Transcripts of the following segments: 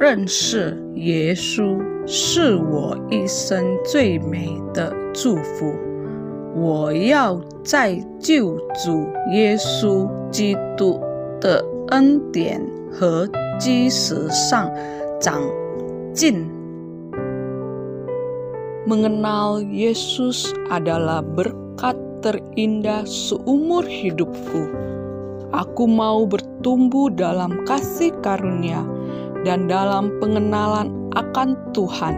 认识耶稣是我一生最美的祝福。我要在救主耶稣基督的恩典和基石上长进。Mengenal Yesus adalah berkat terindah seumur hidupku. Aku mau bertumbuh dalam kasih karunia dan dalam pengenalan akan Tuhan,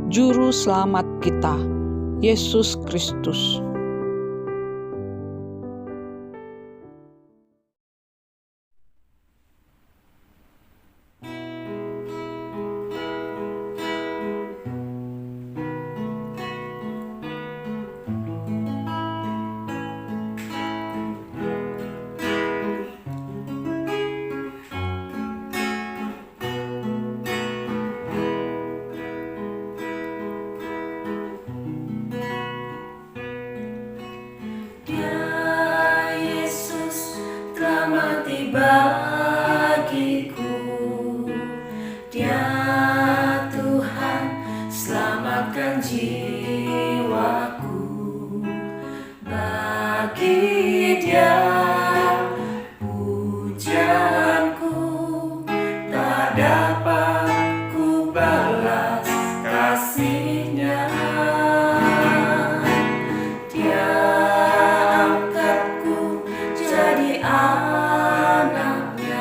Juru Selamat kita, Yesus Kristus. Bagiku, Dia Tuhan, selamatkan jiwaku. Bagi Dia pujianku tak dapat ku balas kasih-Nya. Dia angkatku jadi anaknya,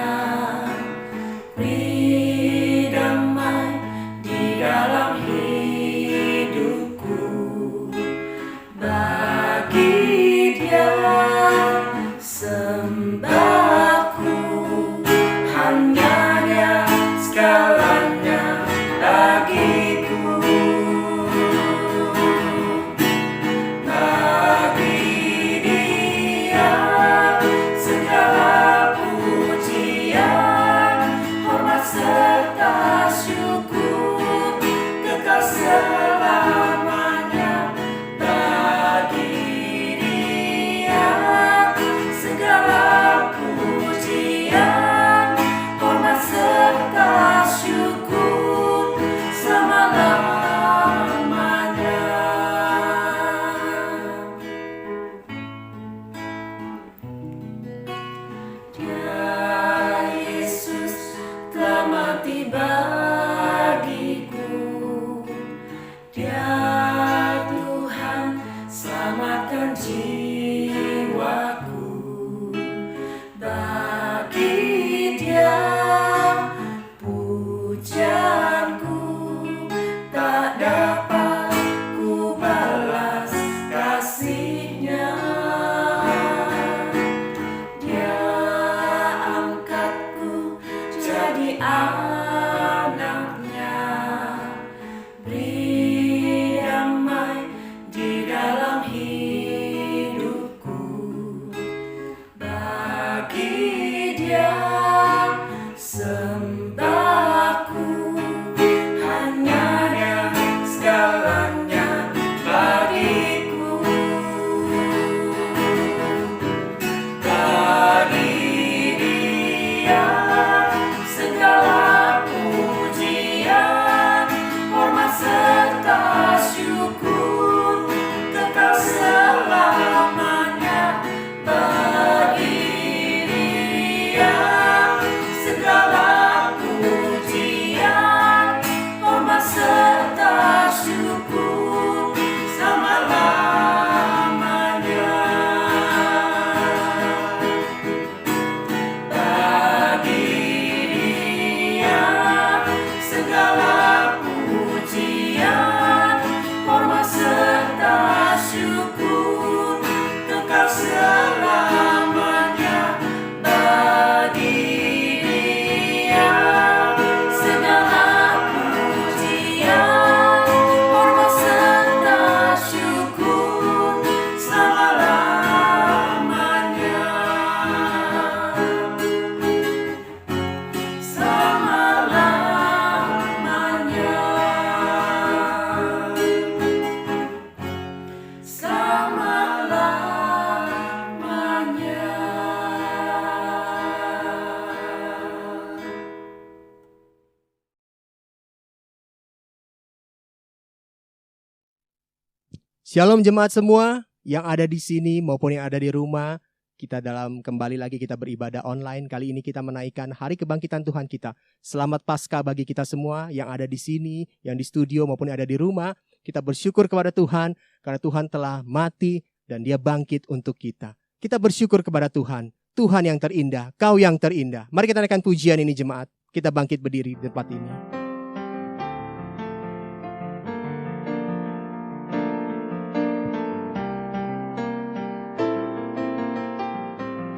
Shalom jemaat semua yang ada di sini maupun yang ada di rumah. Kita kembali lagi kita beribadah online. Kali ini kita menaikkan hari kebangkitan Tuhan kita. Selamat Paskah bagi kita semua yang ada di sini, yang di studio maupun yang ada di rumah. Kita bersyukur kepada Tuhan karena Tuhan telah mati dan Dia bangkit untuk kita. Kita bersyukur kepada Tuhan. Tuhan yang terindah, Kau yang terindah. Mari kita naikkan pujian ini jemaat. Kita bangkit berdiri di tempat ini.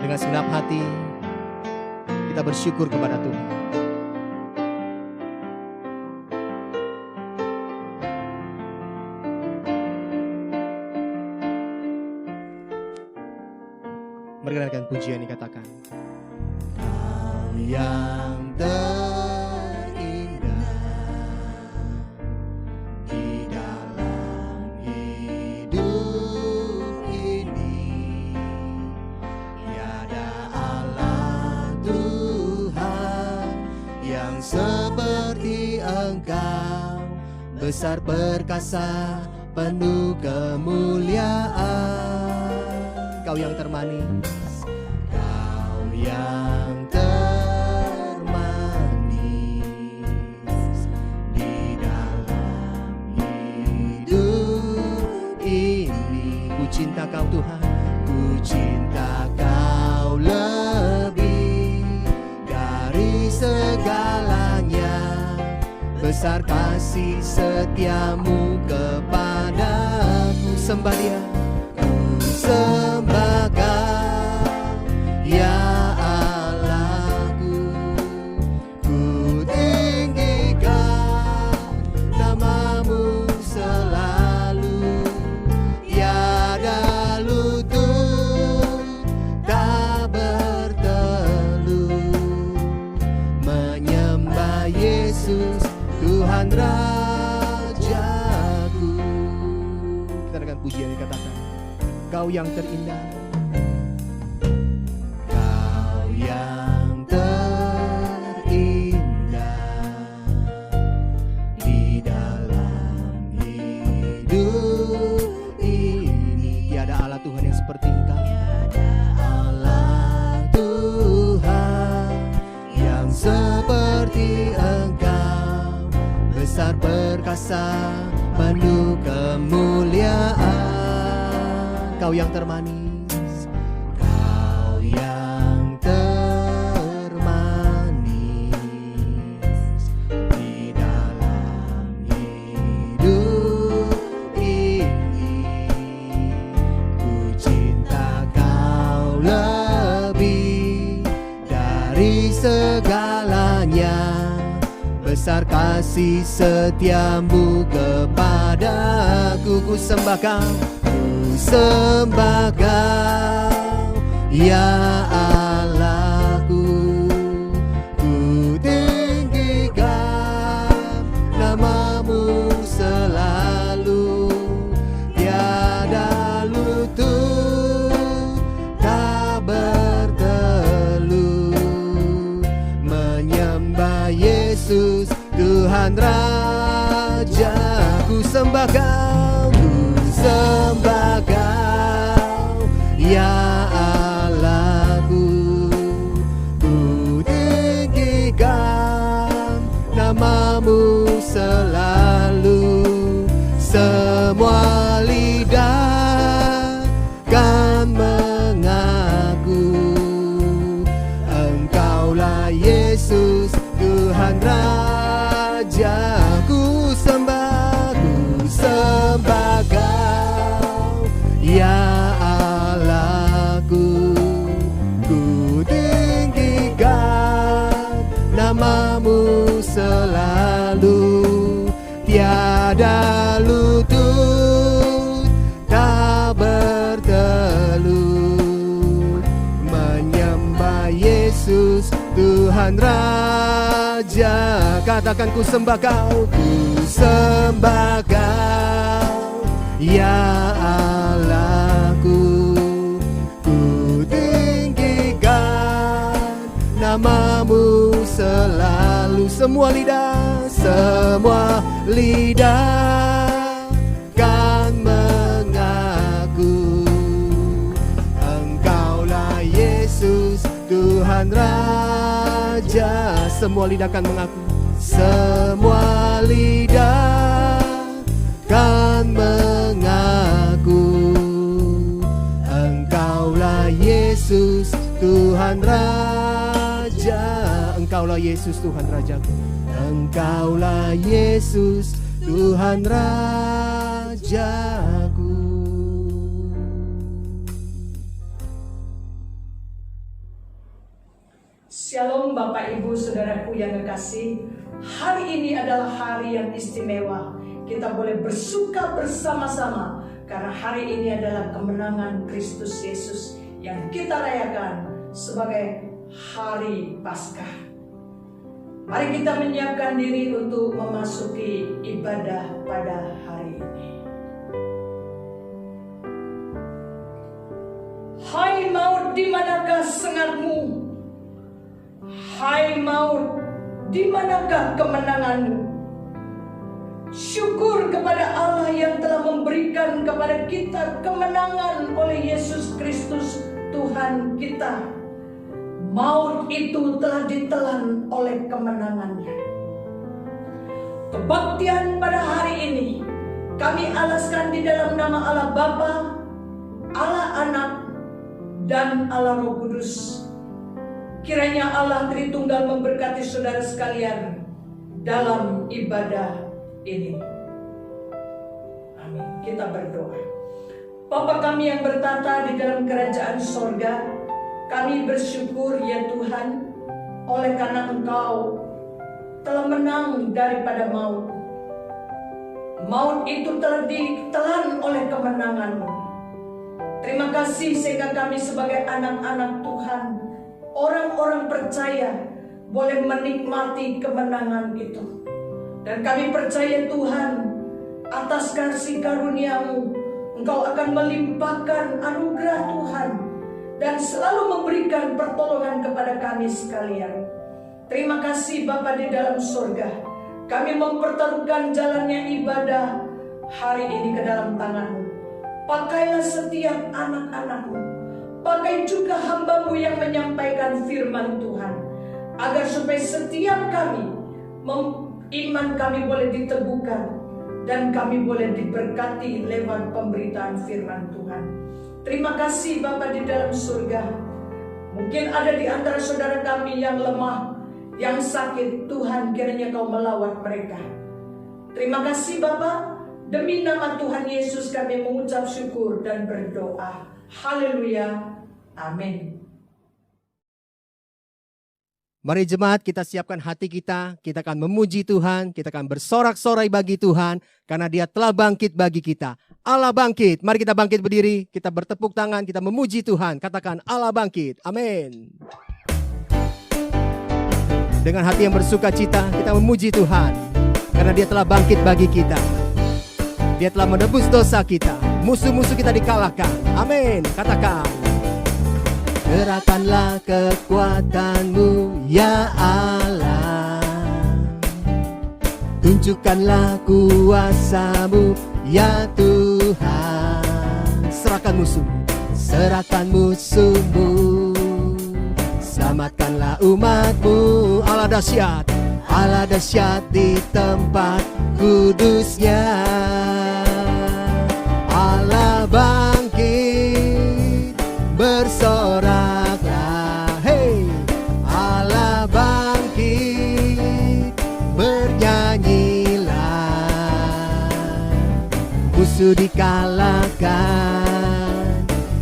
Dengan segenap hati kita bersyukur kepada Tuhan. Mari kita dengarkan pujian dikatakan. Kau yang terindah di dalam hidup ini, tiada Allah Tuhan yang seperti Engkau, besar perkasa penuh kemuliaan. Kau yang termanis, Kau yang termanis di dalam hidup ini. Ku cinta Kau Tuhan, ku cinta Kau lebih dari segalanya. Besar kasih setiamu kepadaku. Sembah Dia, sembah Kau, ya Allahku. Ku tinggikan nama-Mu selalu. Tiada lutut tak bertelut menyembah Yesus Tuhan Rajaku. Kita dengarkan pujian yang dikatakan. Kau yang terindah, Kau yang terindah di dalam hidup ini. Tiada Allah Tuhan yang seperti Engkau. Tiada Allah Tuhan yang seperti Engkau, besar perkasa penuh kemuliaan. Kau yang termanis, Kau yang termanis di dalam hidup ini. Ku cinta Kau lebih dari segalanya. Besar kasih setiamu kepadaku. Ku sembah Kau, sembah Kau, ya Allahku. Ku tinggikan nama-Mu selalu. Tiada lutut tak bertelut menyembah Yesus Tuhan Raja. Ku sembah Kau, sembah Kau, ya Allahku. Ku tinggikan nama-Mu selalu. Semua lidah kan mengaku Engkaulah Yesus Tuhan Raja. Ku sembah Kau, ya Allahku. Ku tinggikan nama-Mu selalu. Tiada lutut tak bertelut menyembah Yesus Tuhan Raja. Katakan, ku sembah Kau, ku sembah Kau, ya Allahku. Ku tinggikan nama-Mu selalu. Semua lidah kan mengaku Tuhan Raja. Semua lidah akan mengaku, semua lidah kan mengaku, Engkaulah Yesus Tuhan Raja. Engkaulah Yesus Tuhan Rajaku, Engkaulah Yesus Tuhan Rajaku. Shalom Bapak Ibu Saudaraku yang kekasih. Hari ini adalah hari yang istimewa. Kita boleh bersuka bersama-sama karena hari ini adalah kemenangan Kristus Yesus yang kita rayakan sebagai hari Paskah. Mari kita menyiapkan diri untuk memasuki ibadah pada hari ini. Hai maut, di manakah sengatmu? Hai maut, di manakah kemenanganmu? Syukur kepada Allah yang telah memberikan kepada kita kemenangan oleh Yesus Kristus Tuhan kita. Maut itu telah ditelan oleh kemenangannya. Kebaktian pada hari ini kami alaskan di dalam nama Allah Bapa, Allah Anak, dan Allah Roh Kudus. Kiranya Allah Tritunggal memberkati saudara sekalian dalam ibadah ini. Amin. Kita berdoa. Bapa kami yang bertata di dalam kerajaan sorga, kami bersyukur ya Tuhan, oleh karena Engkau telah menang daripada maut. Maut itu telah ditelan oleh kemenangan-Mu. Terima kasih sehingga kami sebagai anak-anak Tuhan, orang-orang percaya, boleh menikmati kemenangan itu. Dan kami percaya Tuhan, atas kasih karunia-Mu, Engkau akan melimpahkan anugerah Tuhan dan selalu memberikan pertolongan kepada kami sekalian. Terima kasih Bapa di dalam surga. Kami mempertaruhkan jalannya ibadah hari ini ke dalam tangan-Mu. Pakailah setiap anak-anak-Mu. Pakai juga hamba-Mu yang menyampaikan firman Tuhan, agar supaya setiap kami iman kami boleh diteguhkan dan kami boleh diberkati lewat pemberitaan firman Tuhan. Terima kasih Bapa di dalam surga. Mungkin ada di antara saudara kami yang lemah, yang sakit, Tuhan kiranya Kau melawat mereka. Terima kasih Bapa, demi nama Tuhan Yesus kami mengucap syukur dan berdoa. Haleluya, amin. Mari jemaat, kita siapkan hati kita akan memuji Tuhan, kita akan bersorak-sorai bagi Tuhan, karena Dia telah bangkit bagi kita. Allah bangkit, mari kita bangkit berdiri, kita bertepuk tangan, kita memuji Tuhan, katakan Allah bangkit, amin. Dengan hati yang bersuka cita, kita memuji Tuhan, karena Dia telah bangkit bagi kita. Dia telah menebus dosa kita, musuh-musuh kita dikalahkan, amin, katakan. Gerakkanlah kekuatan-Mu ya Allah, tunjukkanlah kuasa-Mu ya Tuhan. Serahkan musuh-Mu, selamatkanlah umat-Mu. Allah dahsyat di tempat kudusnya. Allah bangkit, bersoraklah, hey. Allah bangkit, bernyanyilah. Musuh dikalahkan,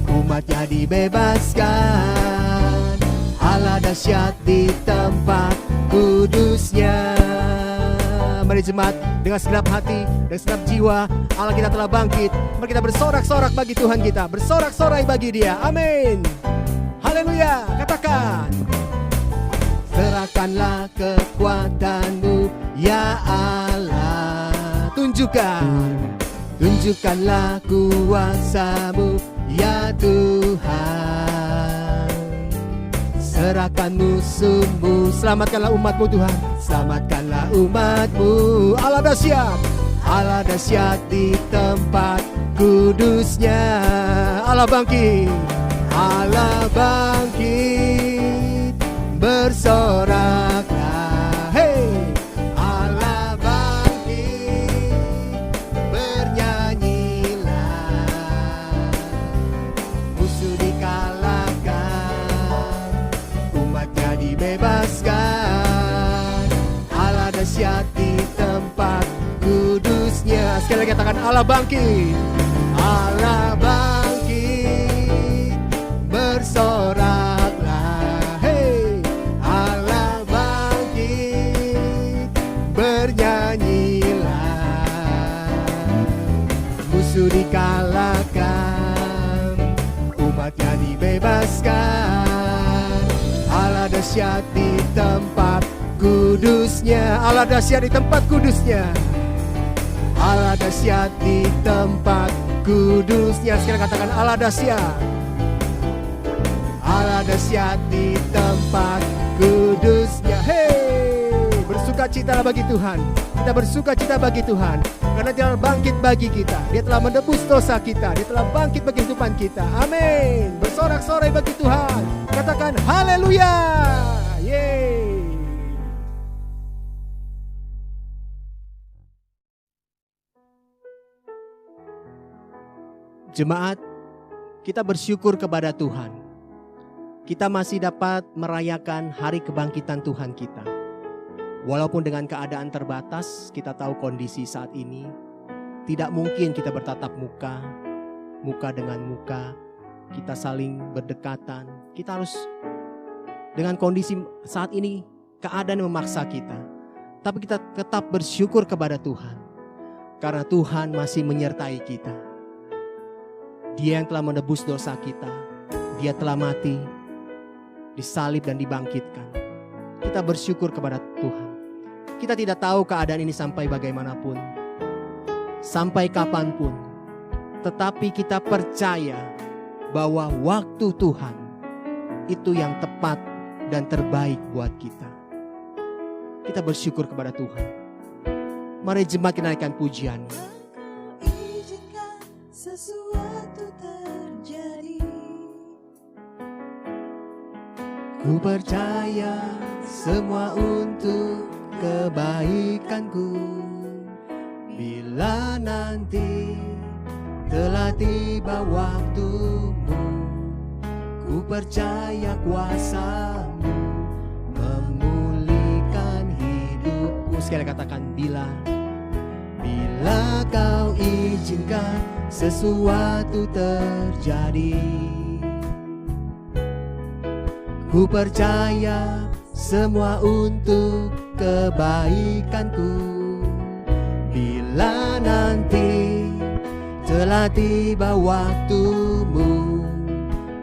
umatnya dibebaskan. Allah dahsyat di tempat kudusnya. Mari jemaat, dengan segenap hati dan segenap jiwa, Allah kita telah bangkit. Mari kita bersorak-sorak bagi Tuhan kita, bersorak-sorai bagi Dia, amin. Haleluya, katakan. Serahkanlah kekuatan-Mu ya Allah, tunjukkanlah kuasa-Mu ya Tuhan. Serahkan musuh-Mu, selamatkanlah umat-Mu Tuhan, selamatkanlah umat-Mu. Allah dahsyat di tempat kudusnya. Allah bangkit, dibebaskan. Allah dahsyat di tempat kudusnya. Sekali lagi katakan Allah bangkit. Allah bangkit, bersoraklah. Hey, Allah bangkit, bernyanyilah. Musuh dikalahkan, umatnya dibebaskan. Allah dahsyat di tempat kudusnya. Allah dahsyat di tempat kudusnya. Allah dahsyat di tempat kudusnya. Sekali katakan Allah dahsyat. Allah dahsyat di tempat kudusnya. Hey, bersukacitalah bagi Tuhan. Kita bersukacita bagi Tuhan, karena Dia telah bangkit bagi kita. Dia telah menebus dosa kita. Dia telah bangkit bagi kehidupan kita. Amin. Bersorak-sorai bagi Tuhan. Katakan haleluya. Yeay. Jemaat, kita bersyukur kepada Tuhan. Kita masih dapat merayakan hari kebangkitan Tuhan kita. Walaupun dengan keadaan terbatas, kita tahu kondisi saat ini tidak mungkin kita bertatap muka dengan muka. Kita saling berdekatan. Kita harus dengan kondisi saat ini, keadaan yang memaksa kita. Tapi kita tetap bersyukur kepada Tuhan, karena Tuhan masih menyertai kita. Dia yang telah menebus dosa kita. Dia telah mati, disalib dan dibangkitkan. Kita bersyukur kepada Tuhan. Kita tidak tahu keadaan ini sampai bagaimanapun, sampai kapanpun. Tetapi kita percaya bahwa waktu Tuhan itu yang tepat dan terbaik buat kita. Kita bersyukur kepada Tuhan. Mari jemaat kita naikkan pujian. Izinkan sesuatu terjadi. Ku percaya semua untuk kebaikanku. Bila nanti telah tiba waktumu, ku percaya kuasa-Mu memulihkan hidupku. Sekali katakan bila kau izinkan sesuatu terjadi. Ku percaya semua untuk kebaikanku. Bila nanti telah tiba waktumu,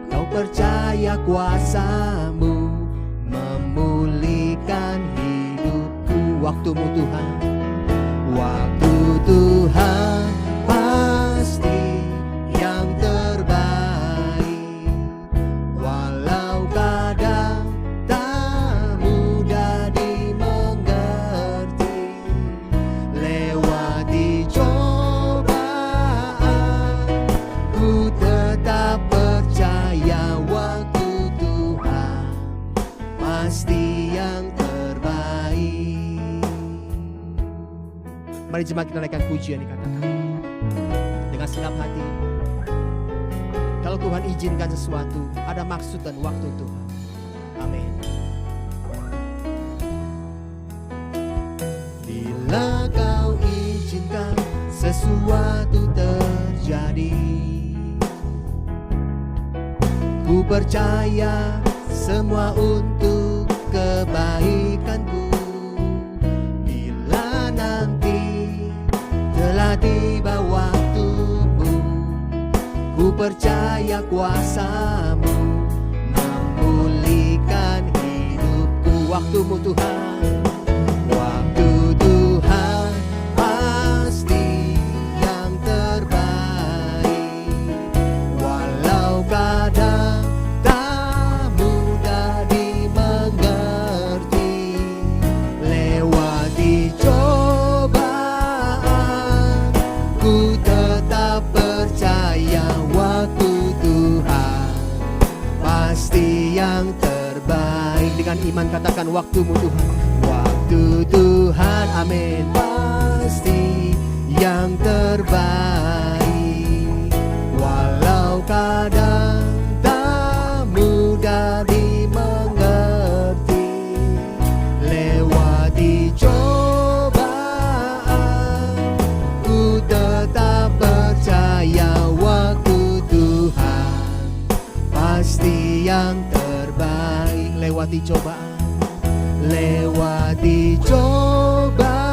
kau percaya kuasa-Mu memulihkan hidupku. Waktumu Tuhan, waktu Tuhan pasti yang terbaik. Walau kadang tak mudah dimengerti, lewati cobaan, ku tetap percaya waktu Tuhan pasti yang terbaik. Mari jemaat kita naikkan pujian dikatakan dengan senang hati. Kalau Tuhan izinkan sesuatu, ada maksud dan waktu Tuhan. Amin. Bila kau izinkan sesuatu terjadi, ku percaya semua untuk kebaikanku. Bila nanti telah tiba waktumu, ku percaya kuasa-Mu memulihkan hidupku. Waktumu Tuhan, waktu Tuhan pasti yang terbaik. Walau kadang tak mudah dimengerti, lewati cobaan, ku tetap percaya waktu Tuhan pasti yang terbaik. Dengan iman katakan waktumu Tuhan, waktu Tuhan, amin, pasti yang terbaik. Walau kadang tak mudah dimengerti, lewati cobaan, lewati cobaan,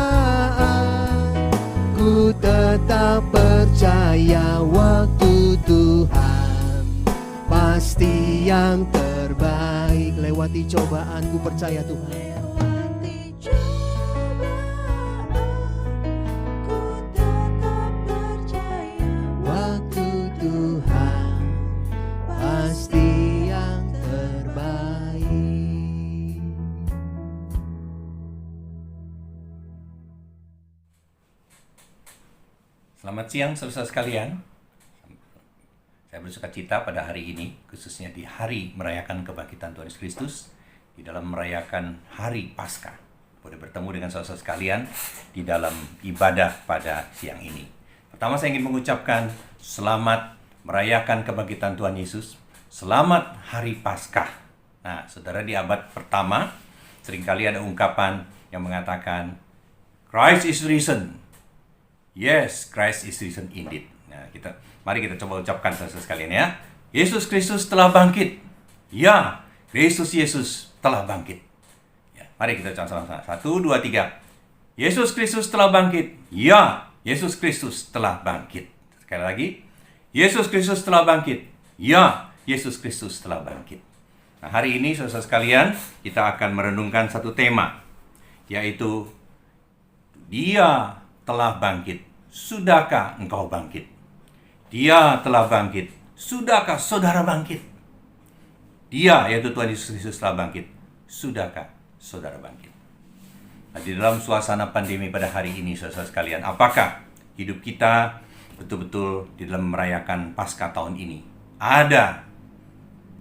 ku tetap percaya waktu Tuhan pasti yang terbaik. Lewati cobaan, ku percaya Tuhan. Lewati cobaan, ku tetap percaya Waktu Tuhan pasti yang terbaik. Selamat siang saudara sekalian. Saya bersuka cita pada hari ini, khususnya di hari merayakan kebangkitan Tuhan Yesus Kristus, di dalam merayakan hari Paskah. Boleh bertemu dengan saudara sekalian di dalam ibadah pada siang ini. Pertama saya ingin mengucapkan selamat merayakan kebangkitan Tuhan Yesus. Selamat hari Paskah. Nah, saudara, di abad pertama seringkali ada ungkapan yang mengatakan Christ is risen. Yes, Christ is risen indeed. Nah, mari kita coba ucapkan saudara sekalian ya. Yesus Kristus telah bangkit. Ya, Kristus Yesus telah bangkit. Ya, mari kita ucapkan sama-sama. 1, 2, 3. Yesus Kristus telah bangkit. Ya, Yesus Kristus telah bangkit. Sekali lagi. Yesus Kristus telah bangkit. Ya, Yesus Kristus telah bangkit. Nah, hari ini saudara sekalian, kita akan merenungkan satu tema, yaitu Dia telah bangkit. Sudahkah engkau bangkit? Dia telah bangkit. Sudahkah saudara bangkit? Dia, yaitu Tuhan Yesus Kristus, telah bangkit. Sudahkah saudara bangkit? Nah, di dalam suasana pandemi pada hari ini, saudara sekalian, apakah hidup kita betul-betul di dalam merayakan Paskah tahun ini ada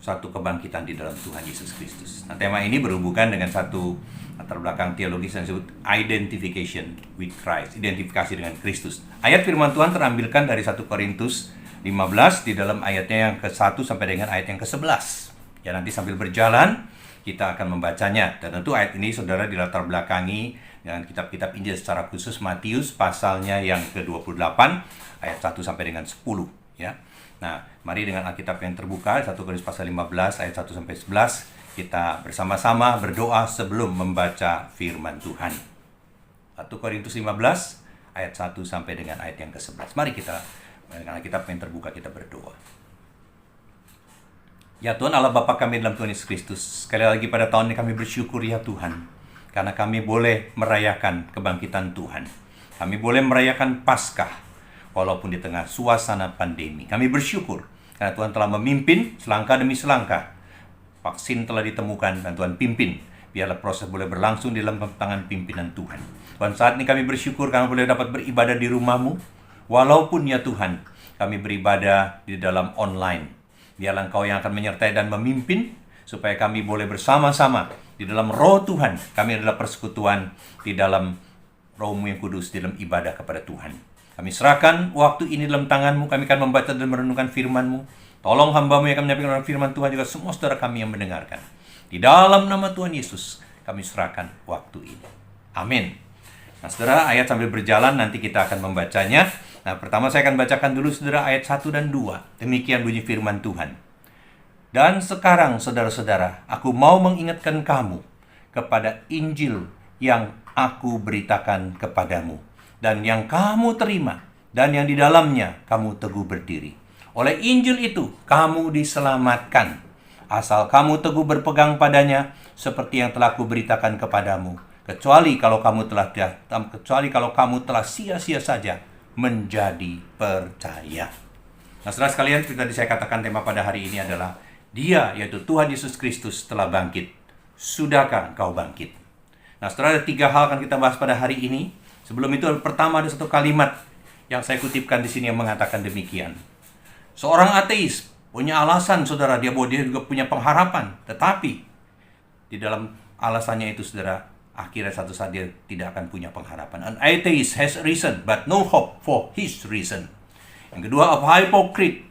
satu kebangkitan di dalam Tuhan Yesus Kristus? Nah, tema ini berhubungan dengan satu latar belakang teologis yang disebut identification with Christ, identifikasi dengan Kristus. Ayat firman Tuhan terambilkan dari 1 Korintus 15 di dalam ayatnya yang ke-1 sampai dengan ayat yang ke-11. Ya, nanti sambil berjalan kita akan membacanya. Dan tentu ayat ini saudara dilatar belakangi dengan kitab-kitab Injil secara khusus Matius pasalnya yang ke-28 ayat 1 sampai dengan 10 ya. Nah, mari dengan Alkitab yang terbuka 1 Korintus pasal 15 ayat 1 sampai 11 kita bersama-sama berdoa sebelum membaca firman Tuhan. 1 Korintus 15 ayat 1 sampai dengan ayat yang ke-11. Mari kita dengan Alkitab yang terbuka kita berdoa. Ya Tuhan Allah Bapa kami dalam Tuhan Yesus Kristus, sekali lagi pada tahun ini kami bersyukur ya Tuhan, karena kami boleh merayakan kebangkitan Tuhan. Kami boleh merayakan Paskah walaupun di tengah suasana pandemi. Kami bersyukur karena Tuhan telah memimpin selangkah demi selangkah. Vaksin telah ditemukan dan Tuhan pimpin. Biarlah proses boleh berlangsung di dalam tangan pimpinan Tuhan. Tuhan, saat ini kami bersyukur karena boleh dapat beribadah di rumah-Mu. Walaupun ya Tuhan, kami beribadah di dalam online. Biarlah Engkau yang akan menyertai dan memimpin, supaya kami boleh bersama-sama di dalam roh Tuhan. Kami adalah persekutuan di dalam roh-Mu yang kudus, di dalam ibadah kepada Tuhan. Kami serahkan waktu ini dalam tangan-Mu. Kami akan membaca dan merenungkan firman-Mu. Tolong hamba-Mu yang akan menyampaikan firman Tuhan, juga semua saudara kami yang mendengarkan. Di dalam nama Tuhan Yesus, kami serahkan waktu ini. Amin. Nah, saudara, ayat sambil berjalan nanti kita akan membacanya. Nah, pertama saya akan bacakan dulu saudara ayat 1 dan 2. Demikian bunyi firman Tuhan. Dan sekarang saudara-saudara, aku mau mengingatkan kamu kepada Injil yang aku beritakan kepadamu, dan yang kamu terima, dan yang di dalamnya kamu teguh berdiri. Oleh Injil itu, kamu diselamatkan, asal kamu teguh berpegang padanya, seperti yang telah kuberitakan kepadamu. Kecuali kalau kamu telah sia-sia saja menjadi percaya. Nah, saudara sekalian, tadi saya katakan tema pada hari ini adalah Dia, yaitu Tuhan Yesus Kristus, telah bangkit. Sudahkah engkau bangkit? Nah, saudara, ada 3 hal akan kita bahas pada hari ini. Sebelum itu, pertama ada satu kalimat yang saya kutipkan di sini yang mengatakan demikian. Seorang ateis punya alasan, saudara, dia juga punya pengharapan. Tetapi di dalam alasannya itu, saudara, akhirnya satu saat dia tidak akan punya pengharapan. An atheist has reason, but no hope for his reason. Yang kedua, a hypocrite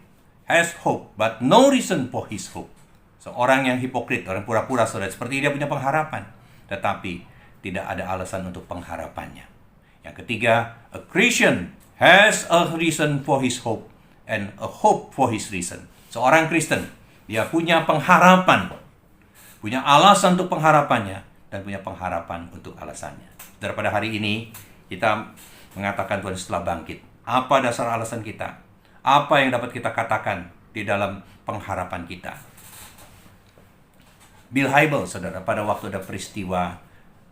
has hope, but no reason for his hope. Seorang yang hipokrit, orang pura-pura, saudara, seperti dia punya pengharapan, tetapi tidak ada alasan untuk pengharapannya. Yang ketiga, a Christian has a reason for his hope, and a hope for his reason. Seorang Kristen, dia punya pengharapan punya alasan untuk pengharapannya, dan punya pengharapan untuk alasannya. Daripada hari ini, kita mengatakan Tuhan Yesus telah bangkit. Apa dasar alasan kita? Apa yang dapat kita katakan di dalam pengharapan kita? Bill Hybels, saudara, pada waktu ada peristiwa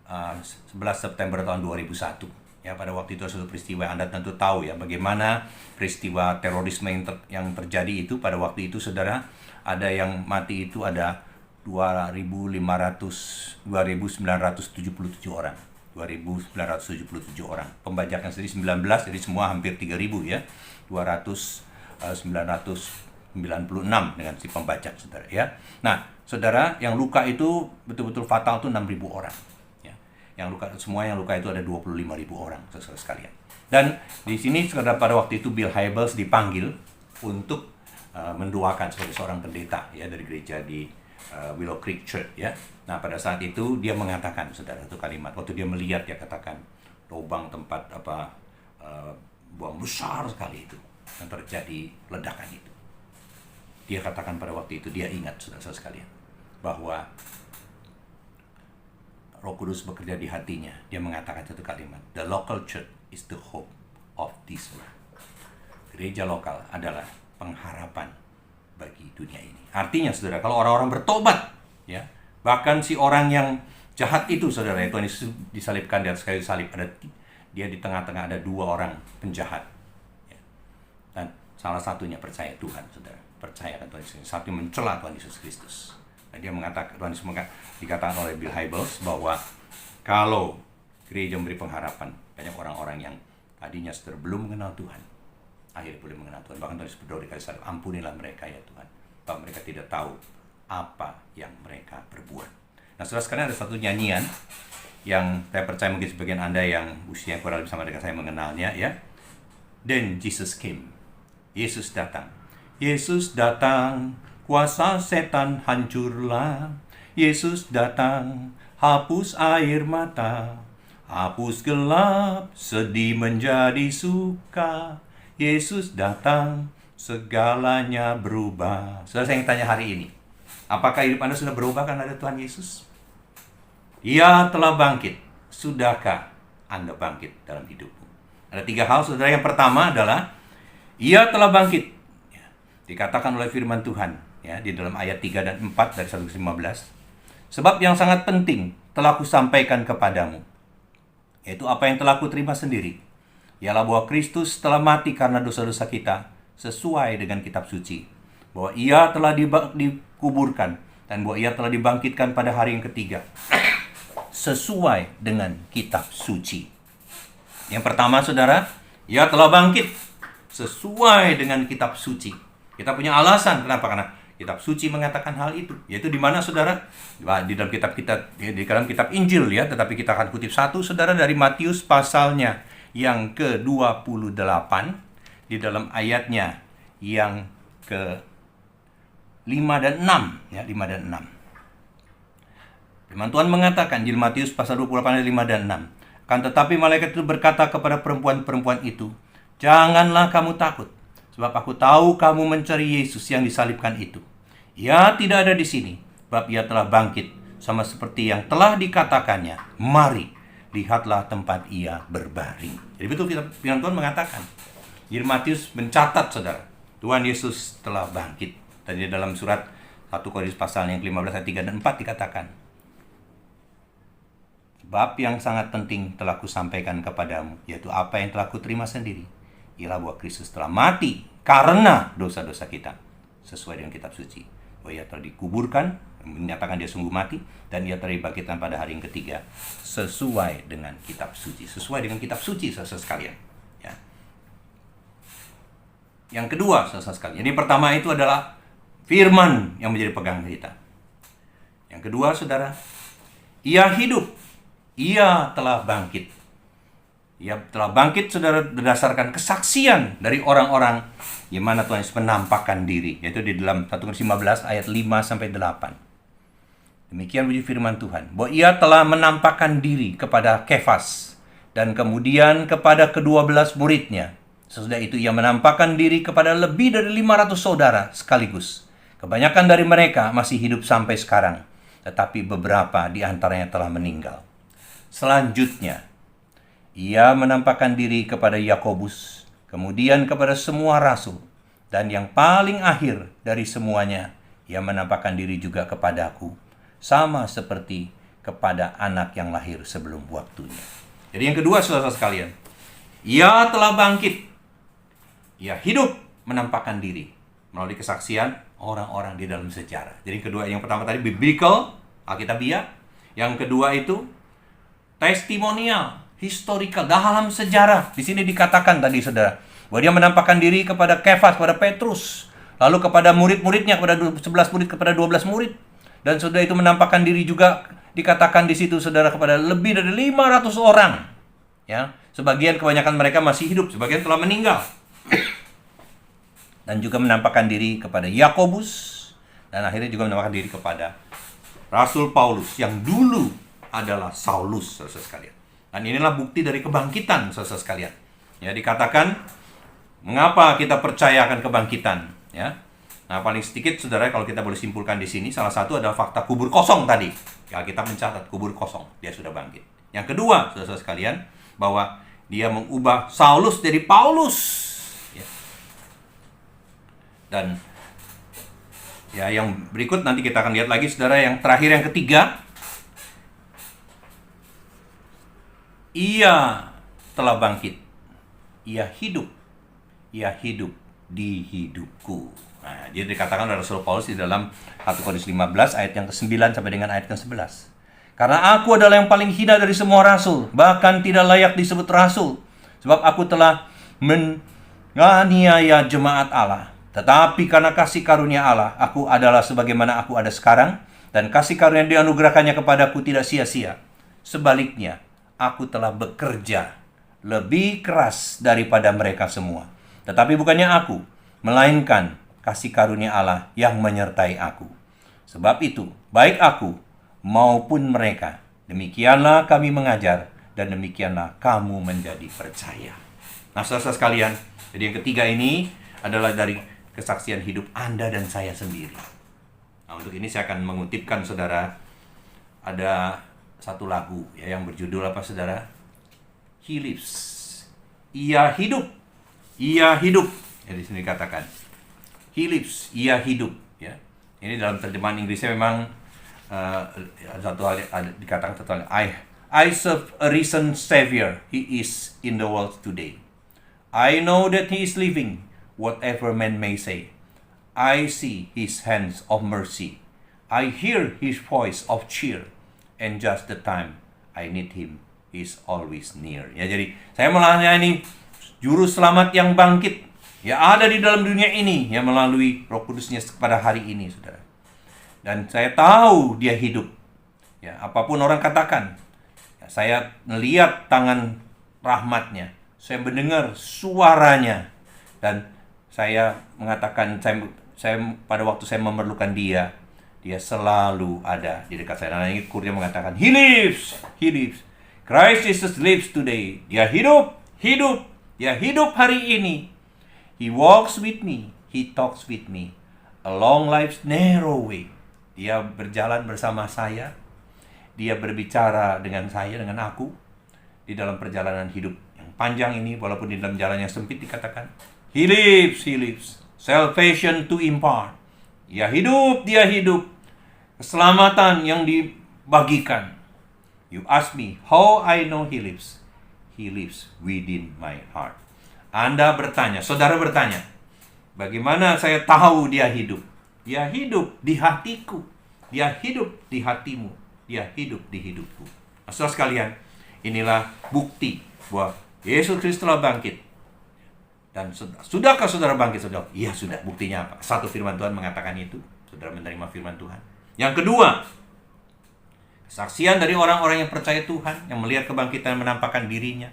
11 September tahun 2001. Ya, pada waktu itu suatu peristiwa Anda tentu tahu ya bagaimana peristiwa terorisme yang terjadi itu. Pada waktu itu, saudara, ada yang mati itu ada 2.977 orang. 2.977 orang. Pembajakan sendiri 19, jadi semua hampir 3.000 ya. 996 dengan si pembajak, saudara ya. Nah, saudara, yang luka itu betul-betul fatal itu 6.000 orang. Ya. Yang luka, semua yang luka itu ada 25.000 orang, saudara sekalian. Dan di sini saudara, pada waktu itu Bill Hybels dipanggil untuk mendoakan sebagai seorang pendeta ya dari gereja di Willow Creek Church ya. Nah, pada saat itu dia mengatakan, saudara, itu kalimat waktu dia melihat, dia katakan lubang tempat buang besar sekali itu yang terjadi ledakan itu. Dia katakan pada waktu itu, dia ingat, saudara sekalian, bahwa Roh Kudus bekerja di hatinya. Dia mengatakan satu kalimat, the local church is the hope of this world. Gereja lokal adalah pengharapan bagi dunia ini. Artinya, saudara, kalau orang-orang bertobat, ya, bahkan si orang yang jahat itu, saudara, Tuhan Yesus disalibkan di atas kayu salib, dia di tengah-tengah ada 2 orang penjahat, ya. Dan salah satunya percaya Tuhan, saudara, percayakan Tuhan Yesus. Satu mencela Tuhan Yesus Kristus. Dan dia mengatakan, Tuhan Yesus dikatakan oleh Bill Hybels bahwa kalau gereja memberi pengharapan, banyak orang-orang yang tadinya saudara belum mengenal Tuhan, akhirnya boleh mengenal Tuhan. Bahkan Tuhan Yesus berdoa di kayu salib, ampunilah mereka ya Tuhan, bahwa mereka tidak tahu apa yang mereka perbuat. Nah, saudara sekalian, ada satu nyanyian yang saya percaya mungkin sebagian Anda yang usia kurang lebih sama dengan saya mengenalnya ya. Then Jesus came. Yesus datang. Yesus datang, kuasa setan hancurlah. Yesus datang, hapus air mata, hapus gelap, sedih menjadi suka. Yesus datang, segalanya berubah. Saudara, saya ingin tanya hari ini, apakah hidup Anda sudah berubah karena ada Tuhan Yesus? Ia telah bangkit. Sudahkah Anda bangkit dalam hidupmu? Ada 3 hal, saudara. Yang pertama adalah Ia telah bangkit. Ya, dikatakan oleh firman Tuhan ya di dalam ayat 3 dan 4 dari 1-15. Sebab yang sangat penting telah kusampaikan kepadamu, yaitu apa yang telah kuterima sendiri, ialah bahwa Kristus telah mati karena dosa-dosa kita sesuai dengan kitab suci, bahwa Ia telah dikuburkan dan bahwa Ia telah dibangkitkan pada hari yang ketiga sesuai dengan kitab suci. Yang pertama, saudara, Ia telah bangkit sesuai dengan kitab suci. Kita punya alasan kenapa? Karena kitab suci mengatakan hal itu. Yaitu di mana, saudara? Di dalam di dalam kitab Injil ya, tetapi kita akan kutip satu, saudara, dari Matius pasalnya yang ke-28 di dalam ayatnya yang ke-5 dan 6 ya, 5 dan 6. Firman Tuhan mengatakan di Matius pasal 28 ayat 5 dan 6. Akan tetapi malaikat itu berkata kepada perempuan-perempuan itu, janganlah kamu takut, sebab aku tahu kamu mencari Yesus yang disalibkan itu. Ia tidak ada di sini, sebab Ia telah bangkit, sama seperti yang telah dikatakannya. Mari, lihatlah tempat Ia berbaring. Jadi betul firman Tuhan mengatakan. Jadi Matius mencatat, saudara, Tuhan Yesus telah bangkit. Dan di dalam surat 1 Korintus pasal yang ke-15 ayat 3 dan 4 dikatakan, sebab yang sangat penting telah kusampaikan kepadamu, yaitu apa yang telah kuterima sendiri, ialah bahwa Kristus telah mati karena dosa-dosa kita sesuai dengan kitab suci, bahwa Ia telah dikuburkan, menyatakan Dia sungguh mati, dan Ia telah dibangkitkan pada hari yang ketiga sesuai dengan kitab suci. Sesuai dengan kitab suci, saudara sekalian ya. Yang kedua, saudara sekalian, ini pertama itu adalah firman yang menjadi pegangan kita. Yang kedua, saudara, Ia hidup. Ia telah bangkit. Ia telah bangkit, saudara, berdasarkan kesaksian dari orang-orang di mana Tuhan Yesus menampakkan diri, yaitu di dalam 1 Korintus 15 ayat 5-8. Demikian bunyi firman Tuhan, bahwa Ia telah menampakkan diri kepada Kefas dan kemudian kepada ke-12 muridnya. Sesudah itu Ia menampakkan diri kepada lebih dari 500 saudara sekaligus. Kebanyakan dari mereka masih hidup sampai sekarang, tetapi beberapa di antaranya telah meninggal. Selanjutnya, ia menampakkan diri kepada Yakobus, kemudian kepada semua rasul, dan yang paling akhir dari semuanya, ia menampakkan diri juga kepadaku, sama seperti kepada anak yang lahir sebelum waktunya. Jadi yang kedua, saudara sekalian, ia telah bangkit. Ia hidup menampakkan diri melalui kesaksian orang-orang di dalam sejarah. Jadi yang kedua, yang pertama tadi biblical, alkitabiah. Yang kedua itu testimonial, historical, dalam sejarah. Di sini dikatakan tadi saudara, bahwa dia menampakkan diri kepada Kefas, kepada Petrus, lalu kepada murid-muridnya, kepada 11 murid, kepada 12 murid. Dan saudara itu menampakkan diri juga, dikatakan di situ saudara, kepada lebih dari 500 orang. Ya, sebagian, kebanyakan mereka masih hidup, sebagian telah meninggal. Dan juga menampakkan diri kepada Yakobus, dan akhirnya juga menampakkan diri kepada Rasul Paulus yang dulu adalah Saulus, saudara sekalian. Dan inilah bukti dari kebangkitan, saudara sekalian. Ya, dikatakan mengapa kita percaya akan kebangkitan, ya. Nah, paling sedikit saudara, kalau kita boleh simpulkan di sini, salah satu adalah fakta kubur kosong tadi. Ya, kita mencatat kubur kosong, dia sudah bangkit. Yang kedua, saudara sekalian, bahwa dia mengubah Saulus jadi Paulus. Ya. Dan ya, yang berikut nanti kita akan lihat lagi saudara, yang terakhir, yang ketiga, ia telah bangkit. Ia hidup di hidupku. Nah, jadi dikatakan oleh Rasul Paulus di dalam 1 Korintus 15 ayat yang ke-9 sampai dengan ayat ke-11. Karena aku adalah yang paling hina dari semua rasul, bahkan tidak layak disebut rasul, sebab aku telah menganiaya jemaat Allah. Tetapi karena kasih karunia Allah, aku adalah sebagaimana aku ada sekarang, dan kasih karunia yang dianugerahkannya kepadaku tidak sia-sia. Sebaliknya, aku telah bekerja lebih keras daripada mereka semua. Tetapi bukannya aku, melainkan kasih karunia Allah yang menyertai aku. Sebab itu, baik aku maupun mereka, demikianlah kami mengajar, dan demikianlah kamu menjadi percaya. Nah, saudara sekalian, jadi yang ketiga ini adalah dari kesaksian hidup Anda dan saya sendiri. Nah, untuk ini saya akan mengutipkan saudara, ada satu lagu ya, yang berjudul apa saudara? He lives. Ia hidup. Ia hidup. Ya, di sini dikatakan He lives. Ia hidup. Ya. Ini dalam terjemahan Inggrisnya memang satu hal dikatakan satu hal. I serve a risen Savior. He is in the world today. I know that He is living, whatever men may say. I see His hands of mercy. I hear His voice of cheer. And just the time I need Him, He is always near. Ya, jadi saya melayani Juru Selamat yang bangkit, ya, ada di dalam dunia ini, ya, melalui Roh Kudus-Nya pada hari ini, saudara. Dan saya tahu Dia hidup. Ya, apapun orang katakan, ya, saya melihat tangan rahmat-Nya, saya mendengar suaranya, dan saya mengatakan, saya pada waktu saya memerlukan Dia selalu ada di dekat saya. Nah, ini Kurnia mengatakan, He lives, He lives. Christ Jesus lives today. Dia hidup, Dia hidup hari ini. He walks with me, He talks with me along life's narrow way. Dia berjalan bersama saya. Dia berbicara dengan saya, dengan aku, di dalam perjalanan hidup yang panjang ini, walaupun di dalam jalan yang sempit dikatakan, He lives, He lives. Salvation to impart. Dia hidup. Keselamatan yang dibagikan. You ask me, how I know He lives? He lives within my heart. Anda bertanya, saudara bertanya, bagaimana saya tahu Dia hidup? Dia hidup di hatiku. Dia hidup di hatimu. Dia hidup di hidupku. Nah, saudara sekalian, inilah bukti bahwa Yesus Kristus telah bangkit. Dan sudahkah saudara bangkit, saudara? Iya, sudah. Buktinya apa? Satu, firman Tuhan mengatakan itu. Saudara menerima firman Tuhan. Yang kedua, kesaksian dari orang-orang yang percaya Tuhan, yang melihat kebangkitan, menampakkan dirinya.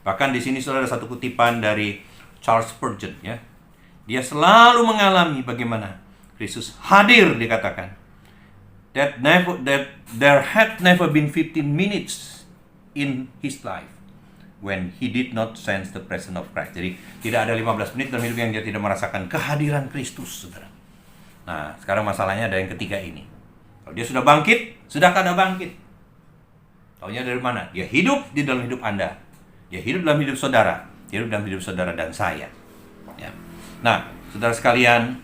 Bahkan di sini saudara, ada satu kutipan dari Charles Spurgeon, ya. Dia selalu mengalami bagaimana Kristus hadir, dikatakan. That there had never been 15 minutes in his life when he did not sense the presence of Christ. Jadi tidak ada 15 menit dalam hidup yang dia tidak merasakan kehadiran Kristus, saudara. Nah, sekarang masalahnya ada yang ketiga ini. Kalau dia sudah bangkit, sudahkah Anda bangkit? Taunya dari mana? Dia hidup di dalam hidup Anda. Dia hidup dalam hidup saudara. Dia hidup dalam hidup saudara dan saya. Ya. Nah, saudara sekalian,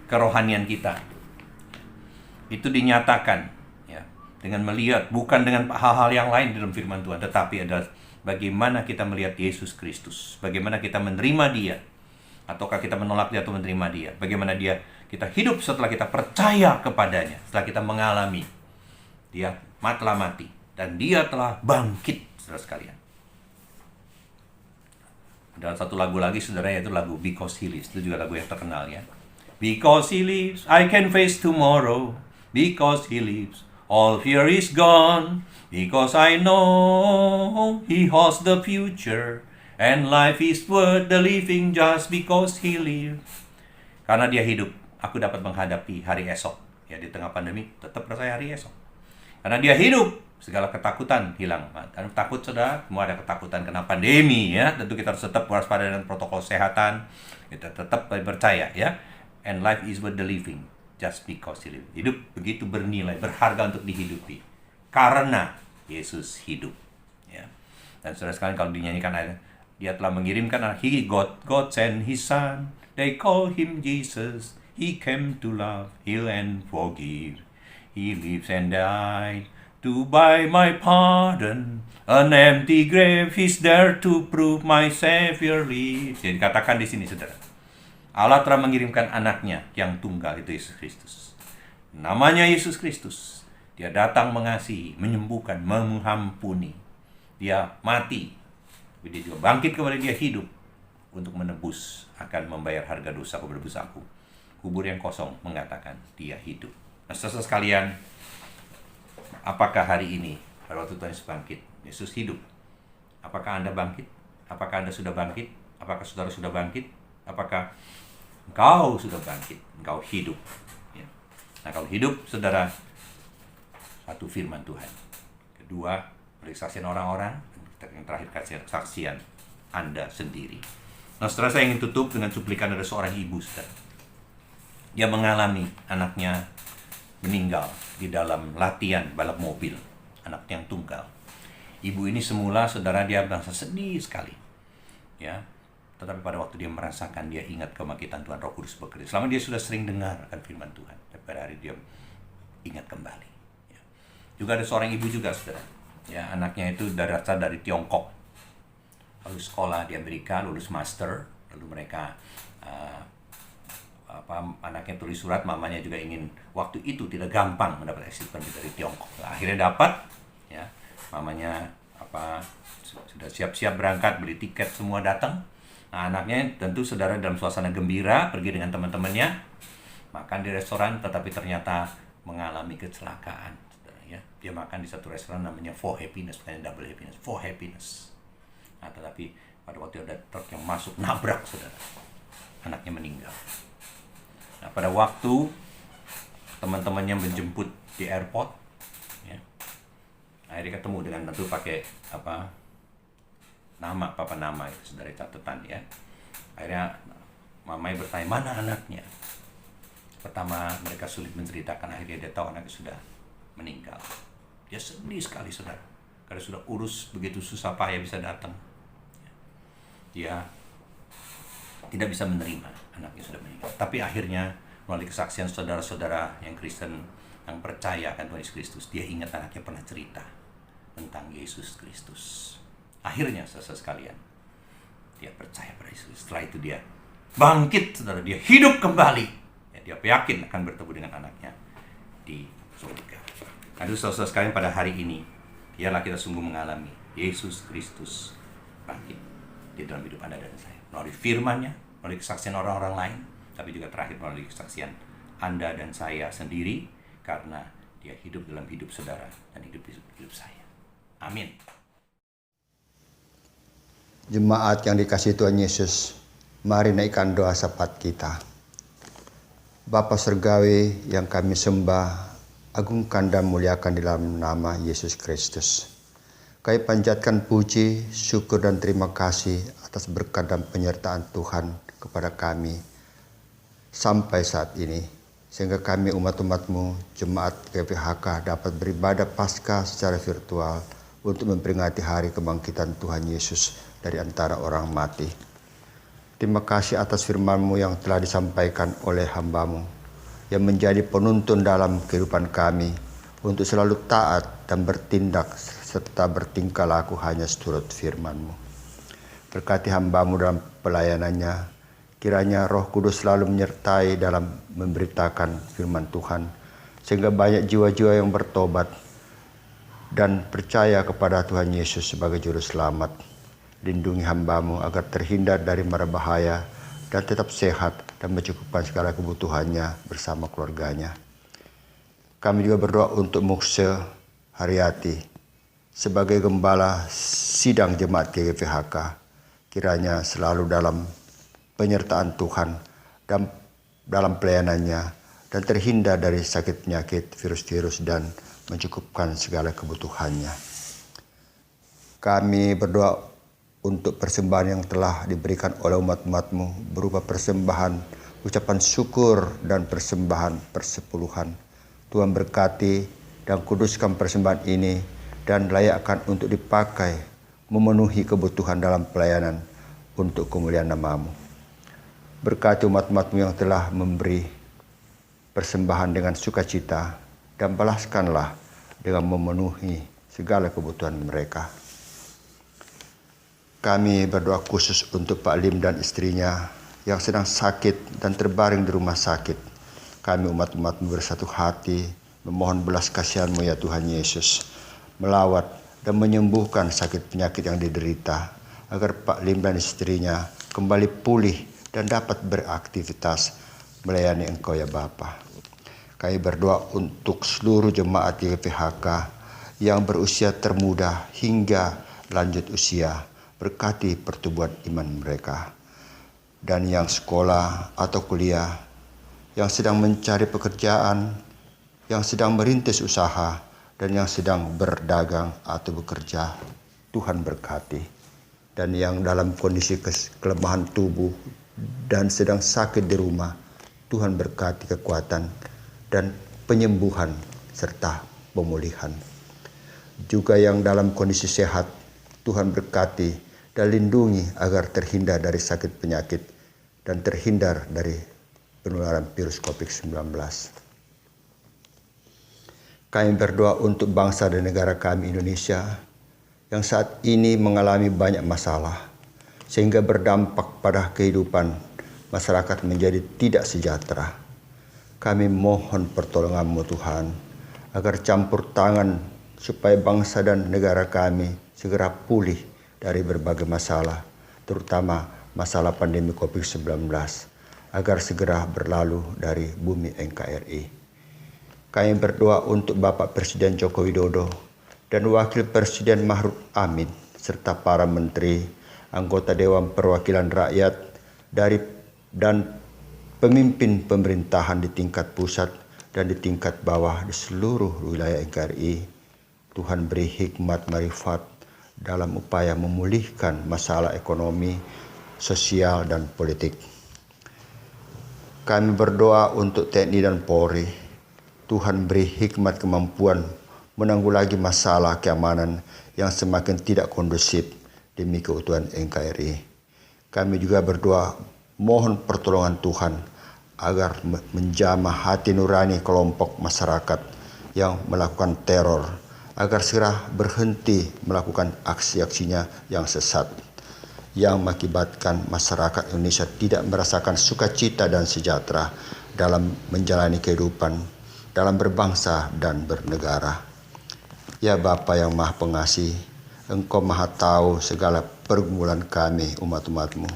kerohanian kita itu dinyatakan ya, dengan melihat, bukan dengan hal-hal yang lain dalam firman Tuhan, tetapi adalah bagaimana kita melihat Yesus Kristus, bagaimana kita menerima Dia, ataukah kita menolak Dia atau menerima Dia, bagaimana kita hidup setelah kita percaya kepadanya, setelah kita mengalami Dia telah mati dan Dia telah bangkit, saudara sekalian. Ada satu lagu lagi, saudara, yaitu lagu Because He Lives. Itu juga lagu yang terkenal ya. Because He lives, I can face tomorrow. Because He lives, all fear is gone. Because I know He holds the future. And life is worth the living just because He lives. Karena Dia hidup, aku dapat menghadapi hari esok. Ya, di tengah pandemi, tetap percaya hari esok. Karena Dia hidup, segala ketakutan hilang. Dan takut, saudara, semua ada ketakutan kena pandemi ya. Tentu kita harus tetap waspada dengan protokol kesehatan. Kita tetap percaya ya. And life is worth the living just because He lives. Hidup begitu bernilai, berharga untuk dihidupi. Karena Yesus hidup. Ya. Dan saudara sekalian, kalau dinyanyikan ayat, Dia telah mengirimkan anak. God sent His Son. They call Him Jesus. He came to love, heal, and forgive. He lives and died to buy my pardon. An empty grave is there to prove my Savior lives. Jadi katakan di sini, saudara, Allah telah mengirimkan anaknya yang tunggal, itu Yesus Kristus. Namanya Yesus Kristus. Dia datang mengasihi, menyembuhkan, mengampuni. Dia mati, dia juga bangkit kembali, Dia hidup untuk menebus, akan membayar harga dosa kepada dosaku. Kubur yang kosong mengatakan Dia hidup. Nah, saudara sekalian, apakah hari ini, pada waktu Tuhan Yesus bangkit, Yesus hidup? Apakah Anda bangkit? Apakah Anda sudah bangkit? Apakah saudara sudah bangkit? Apakah engkau sudah bangkit? Engkau hidup ya. Nah, kalau hidup, saudara, satu firman Tuhan. Kedua, kesaksian orang-orang. Yang terakhir, kesaksian Anda sendiri. Nah, setelah saya ingin tutup dengan cuplikan dari seorang ibu, saudara. Dia mengalami anaknya meninggal di dalam latihan balap mobil, anaknya yang tunggal. Ibu ini semula, saudara, dia merasa sedih sekali, ya. Tetapi pada waktu dia merasakan, dia ingat kebangkitan Tuhan, Roh Kudus bekerja. Selama dia sudah sering dengar akan firman Tuhan, tapi pada hari dia ingat kembali. Ya. Juga ada seorang ibu juga, saudara. Ya, anaknya itu berasal dari Tiongkok, lalu sekolah di Amerika, lulus master, lalu mereka anaknya tulis surat, mamanya juga ingin, waktu itu tidak gampang mendapat exit permit dari Tiongkok. Nah, akhirnya dapat, ya, mamanya sudah siap-siap berangkat, beli tiket, semua datang. Nah, anaknya tentu, saudara, dalam suasana gembira pergi dengan teman-temannya makan di restoran, tetapi ternyata mengalami kecelakaan. Ya, dia makan di satu restoran namanya For Happiness, bukan Double Happiness, For Happiness. Nah, tetapi pada waktu ada truk yang masuk, nabrak, saudara, anaknya meninggal. Nah, pada waktu teman-temannya menjemput di airport, ya, akhirnya ketemu dengan, tentu pakai nama itu, saudara, catatan ya. Akhirnya mamanya bertanya, mana anaknya? Pertama mereka sulit menceritakan, akhirnya dia tahu anaknya sudah meninggal. Dia sedih sekali, saudara, karena sudah urus begitu susah payah bisa datang. Dia tidak bisa menerima anaknya sudah meninggal. Tapi akhirnya melalui kesaksian saudara-saudara yang Kristen, yang percaya akan Tuhan Yesus Kristus, dia ingat anaknya pernah cerita tentang Yesus Kristus. Akhirnya, saudara sekalian, dia percaya pada Yesus. Setelah itu dia bangkit, saudara, dia hidup kembali. Ya, dia yakin akan bertemu dengan anaknya di surga. Nah, saudara sekalian, pada hari ini, biarlah kita sungguh mengalami Yesus Kristus bangkit di dalam hidup Anda dan saya. Melalui firman-Nya, melalui kesaksian orang-orang lain, tapi juga terakhir melalui kesaksian Anda dan saya sendiri, karena dia hidup dalam hidup saudara dan hidup saya. Amin. Jemaat yang dikasihi Tuhan Yesus, mari naikkan doa syafaat kita. Bapa Surgawi yang kami sembah, agungkan dan muliakan di dalam nama Yesus Kristus. Kami panjatkan puji, syukur dan terima kasih atas berkat dan penyertaan Tuhan kepada kami sampai saat ini. sehingga kami umat-umat-Mu, jemaat GPHK dapat beribadah Paskah secara virtual untuk memperingati hari kebangkitan Tuhan Yesus dari antara orang mati. Terima kasih atas firman-Mu yang telah disampaikan oleh hamba-Mu, yang menjadi penuntun dalam kehidupan kami untuk selalu taat dan bertindak serta bertingkah laku hanya seturut firman-Mu. Berkati hamba-Mu dalam pelayanannya, kiranya Roh Kudus selalu menyertai dalam memberitakan firman Tuhan, sehingga banyak jiwa-jiwa yang bertobat dan percaya kepada Tuhan Yesus sebagai Juru Selamat. Lindungi hamba-Mu agar terhindar dari mara bahaya dan tetap sehat dan mencukupkan segala kebutuhannya bersama keluarganya. Kami juga berdoa untuk Mukse Haryati sebagai gembala sidang jemaat GPHK. Kiranya selalu dalam penyertaan Tuhan dan dalam pelayanannya dan terhindar dari sakit penyakit, virus-virus dan mencukupkan segala kebutuhannya. Kami berdoa untuk persembahan yang telah diberikan oleh umat-umat-Mu berupa persembahan, ucapan syukur dan persembahan persepuluhan. Tuhan berkati dan kuduskan persembahan ini dan layakkan untuk dipakai memenuhi kebutuhan dalam pelayanan untuk kemuliaan nama-Mu. Berkati umat-umat-Mu yang telah memberi persembahan dengan sukacita dan balaskanlah dengan memenuhi segala kebutuhan mereka. Kami berdoa khusus untuk Pak Lim dan istrinya yang sedang sakit dan terbaring di rumah sakit. Kami umat-umat-Mu bersatu hati memohon belas kasihan-Mu ya Tuhan Yesus, melawat dan menyembuhkan sakit penyakit yang diderita, agar Pak Lim dan istrinya kembali pulih dan dapat beraktivitas melayani Engkau ya Bapa. Kami berdoa untuk seluruh jemaat GPHK yang berusia termuda hingga lanjut usia, berkati pertumbuhan iman mereka. Dan yang sekolah atau kuliah, yang sedang mencari pekerjaan, yang sedang merintis usaha, dan yang sedang berdagang atau bekerja, Tuhan berkati. Dan yang dalam kondisi kelemahan tubuh dan sedang sakit di rumah, Tuhan berkati kekuatan dan penyembuhan serta pemulihan. Juga yang dalam kondisi sehat, Tuhan berkati dan lindungi agar terhindar dari sakit penyakit dan terhindar dari penularan virus COVID-19. Kami berdoa untuk bangsa dan negara kami Indonesia yang saat ini mengalami banyak masalah, sehingga berdampak pada kehidupan masyarakat menjadi tidak sejahtera. Kami mohon pertolongan-Mu Tuhan, agar campur tangan supaya bangsa dan negara kami segera pulih dari berbagai masalah, terutama masalah pandemi COVID-19, agar segera berlalu dari bumi NKRI. Kami berdoa untuk Bapak Presiden Joko Widodo dan Wakil Presiden Ma'ruf Amin, serta para menteri, anggota Dewan Perwakilan Rakyat dan pemimpin pemerintahan di tingkat pusat dan di tingkat bawah di seluruh wilayah NKRI. Tuhan beri hikmat marifat dalam upaya memulihkan masalah ekonomi, sosial, dan politik. Kami berdoa untuk TNI dan Polri. Tuhan beri hikmat kemampuan menanggulangi masalah keamanan yang semakin tidak kondusif demi keutuhan NKRI. Kami juga berdoa mohon pertolongan Tuhan agar menjamah hati nurani kelompok masyarakat yang melakukan teror, agar segera berhenti melakukan aksi-aksinya yang sesat, yang mengakibatkan masyarakat Indonesia tidak merasakan sukacita dan sejahtera dalam menjalani kehidupan, dalam berbangsa dan bernegara. Ya Bapa yang Maha Pengasih, Engkau Maha tahu segala pergumulan kami umat-umat-Mu,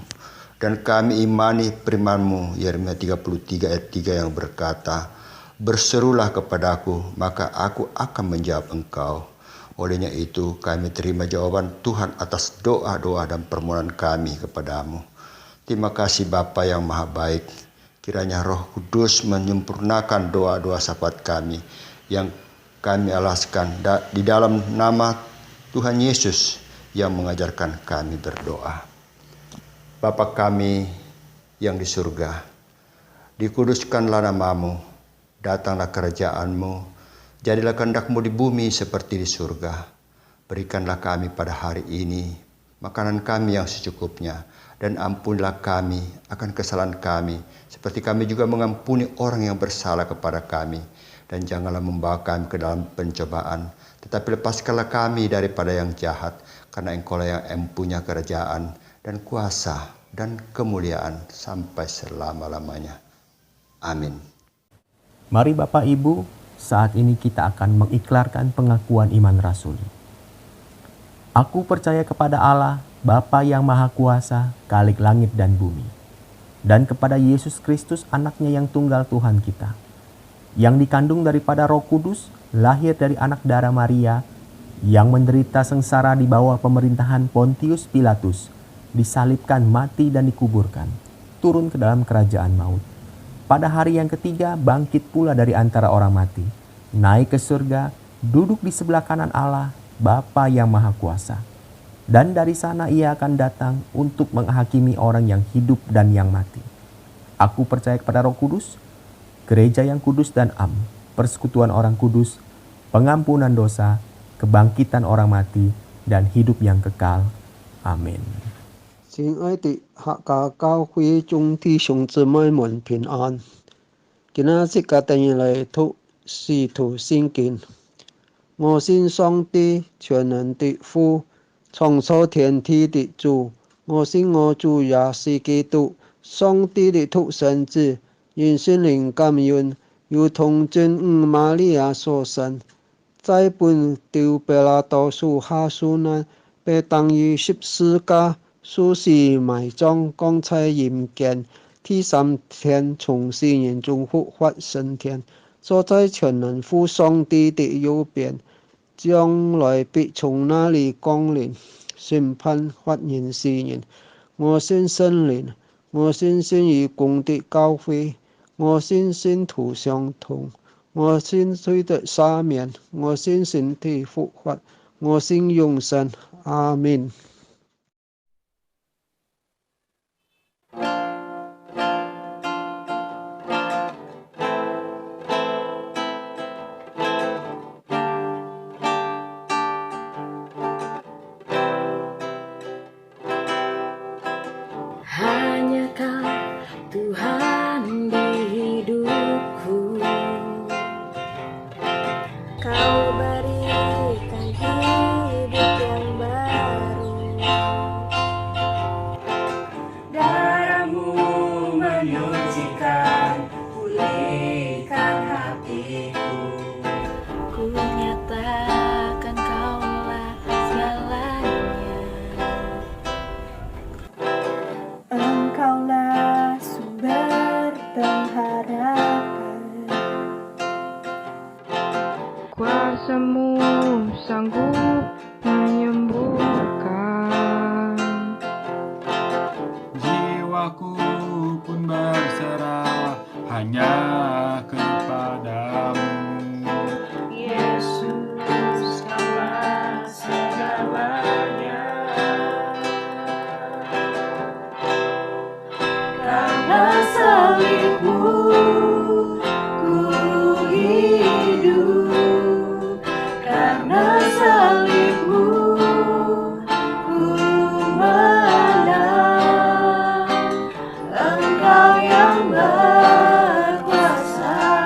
dan kami imani firman-Mu Yeremia 33 ayat 3 yang berkata, "Berserulah kepadaku, maka aku akan menjawab engkau." Olehnya itu kami terima jawaban Tuhan atas doa-doa dan permohonan kami kepadamu. Terima kasih Bapa yang Maha Baik. Kiranya Roh Kudus menyempurnakan doa-doa syafaat kami yang kami alaskan di dalam nama Tuhan Yesus yang mengajarkan kami berdoa. Bapa kami yang di surga, dikuduskanlah nama-Mu, Datanglah kerajaan-Mu, jadilah kehendak-Mu di bumi seperti di surga. Berikanlah kami pada hari ini makanan kami yang secukupnya, dan ampunilah kami akan kesalahan kami, seperti kami juga mengampuni orang yang bersalah kepada kami. Dan janganlah membawa kami ke dalam pencobaan, tetapi lepaskanlah kami daripada yang jahat, karena Engkau-lah yang mempunyai kerajaan dan kuasa dan kemuliaan sampai selama-lamanya. Amin. Mari Bapak Ibu, saat ini kita akan mengiklarkan pengakuan iman rasuli. Aku percaya kepada Allah, Bapa yang Maha Kuasa, Khalik langit dan bumi, dan kepada Yesus Kristus, anaknya yang tunggal Tuhan kita, yang dikandung daripada Roh Kudus, lahir dari anak darah Maria, yang menderita sengsara di bawah pemerintahan Pontius Pilatus, disalibkan, mati dan dikuburkan, turun ke dalam kerajaan maut. Pada hari yang ketiga bangkit pula dari antara orang mati, naik ke surga, duduk di sebelah kanan Allah, Bapa yang Maha Kuasa. Dan dari sana ia akan datang untuk menghakimi orang yang hidup dan yang mati. Aku percaya kepada Roh Kudus, gereja yang kudus dan am, persekutuan orang kudus, pengampunan dosa, kebangkitan orang mati, dan hidup yang kekal. Amin. 親愛的客家教會眾弟兄姊妹們平安。今仔日嘅第二嚟讀使徒信經，我信上帝全能的父，創造天地的主，我信我主耶穌基督，上帝的獨生子，因聖靈感孕，由童真母瑪利亞所生，在本丟彼拉多屬下受難，被當於十字架。受死埋葬，光彩陰間，第三天從死人中復活升天，坐在全能父上帝的右邊，將來必從那裡降臨，審判活人死人。我信聖靈，我信信義公的教會，我信信徒相通，我信罪的赦免，我信身體復活，我信永生。阿們。Hanya Kau Tuhan di hidupku, Kau berikan hidup yang baru. Darah-Mu menyucikan, pulihkan hatiku. Ku nyatakan Kaulah segalanya. Engkaulah sumber pengharapan, kuasa-Mu sanggup menyembuhkan. Jiwaku pun berserah hanya kepadamu. Yesus, Kaulah segalanya. Karena salib-Mu ku hidup, karena salib-Mu ku menang. Engkau yang berkuasa,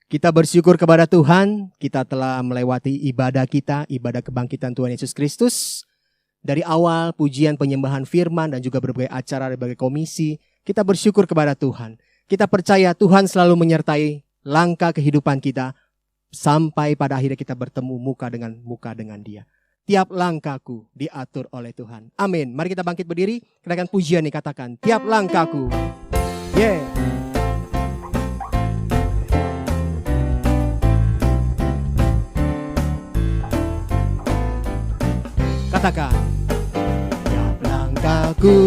Kita bersyukur kepada Tuhan, kita telah melewati ibadah kita, ibadah kebangkitan Tuhan Yesus Kristus. Dari awal pujian penyembahan firman dan juga berbagai acara, berbagai komisi, kita bersyukur kepada Tuhan. Kita percaya Tuhan selalu menyertai langkah kehidupan kita sampai pada akhirnya kita bertemu muka dengan Dia. Tiap langkahku diatur oleh Tuhan. Amin. Mari kita bangkit berdiri, kenakan pujian nih, katakan, tiap langkahku. Yeah. Katakan, tiap langkahku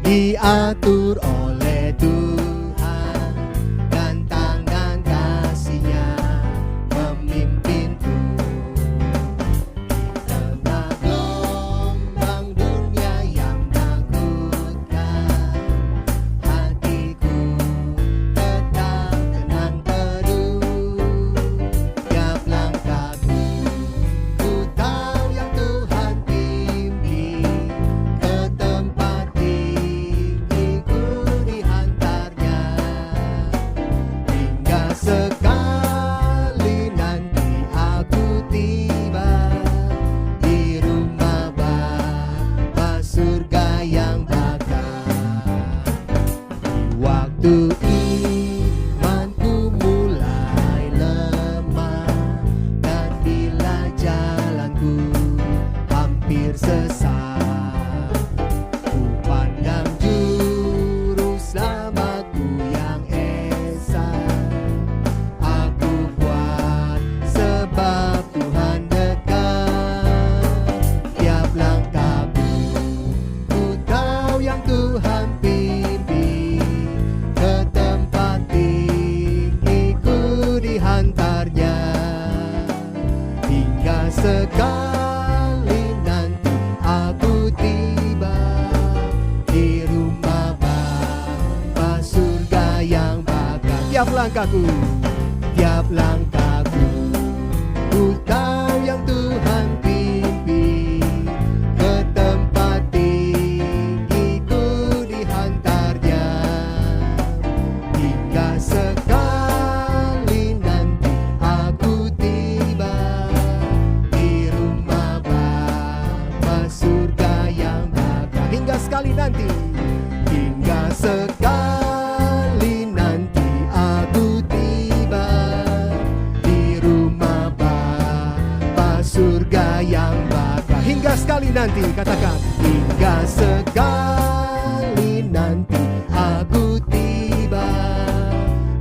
diatur oleh Tuhan, dan tangan kasih-Nya memimpinku. Di tengah gelombang dunia yang menakutkan, hatiku tetap tenang teduh. Tiap langkahku, ku tahu yang Tuhan pimpin ke tempat tinggiku dihantarnya. Hingga sekali nanti aku tiba di rumah Bapa surga yang bakal. Di waktu imanku mulai lemah, dan bila jalanku hampir sesat, ku pandang juru selamatku yang esa. Aku kuat sebab Tuhan dekat. Tiap langkahku, ku tahu yang Tuhan pimpin ke tempat tinggiku dihantarnya. Hingga sekali nanti aku tiba di rumah Bapa surga yang bakal. Tiap langkahku, ku tahu yang Tuhan pimpin ke tempat tinggiku dihantarnya. Hingga sekali nanti aku tiba di rumah Bapa surga yang bakal. Hingga sekali nanti aku tiba di rumah Bapa surga yang bakal. Hingga sekali nanti, katakan, hingga sekali nanti aku tiba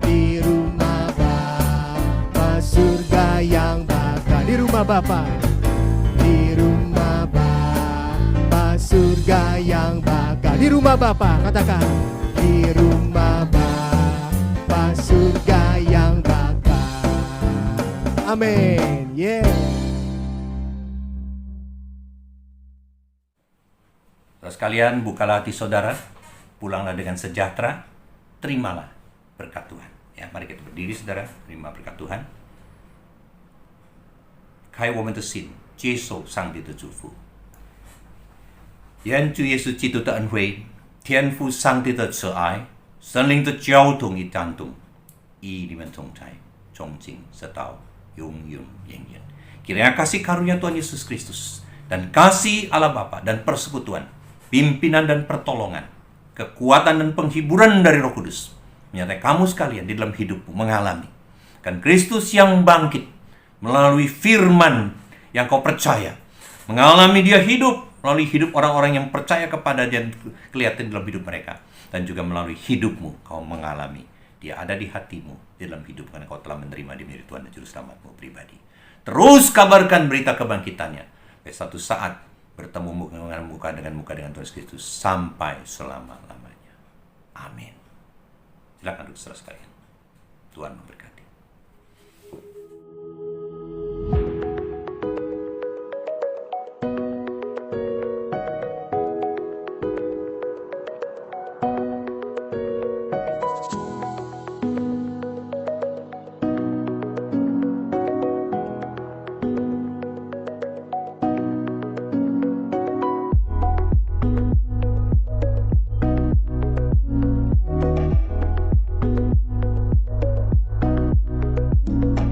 di rumah Bapa surga yang bakal. Di rumah Bapa, di rumah Bapa surga yang bakal. Di rumah Bapa, katakan, di rumah Bapa surga yang bakal. Amin. Yeah. Saudara sekalian, bukalah hati saudara, pulanglah dengan sejahtera, terimalah berkat Tuhan. Ya, mari kita berdiri saudara, terima berkat Tuhan. 开我们的心，接受上帝的祝福。愿主耶稣基督的恩惠、天父上帝的慈爱、神灵的交通与感动，与你们同在，从今直到永永远远。Kiranya kasih karunia Tuhan Yesus Kristus dan kasih Allah Bapa dan persekutuan, pimpinan dan pertolongan, kekuatan dan penghiburan dari Roh Kudus menyertai kamu sekalian di dalam hidupmu mengalami kan Kristus yang bangkit melalui firman yang kau percaya, mengalami Dia hidup melalui hidup orang-orang yang percaya kepada Dia, kelihatan dalam hidup mereka, dan juga melalui hidupmu kau mengalami Dia ada di hatimu, di dalam hidup, karena kau telah menerima Dia menjadi Tuhan dan Juru Selamatmu pribadi. Terus kabarkan berita kebangkitannya, sampai satu saat bertemu muka dengan Tuhan Yesus Kristus sampai selama-lamanya. Amin. Silakan duduk saudara sekalian. Tuhan memberkati. Tuhan.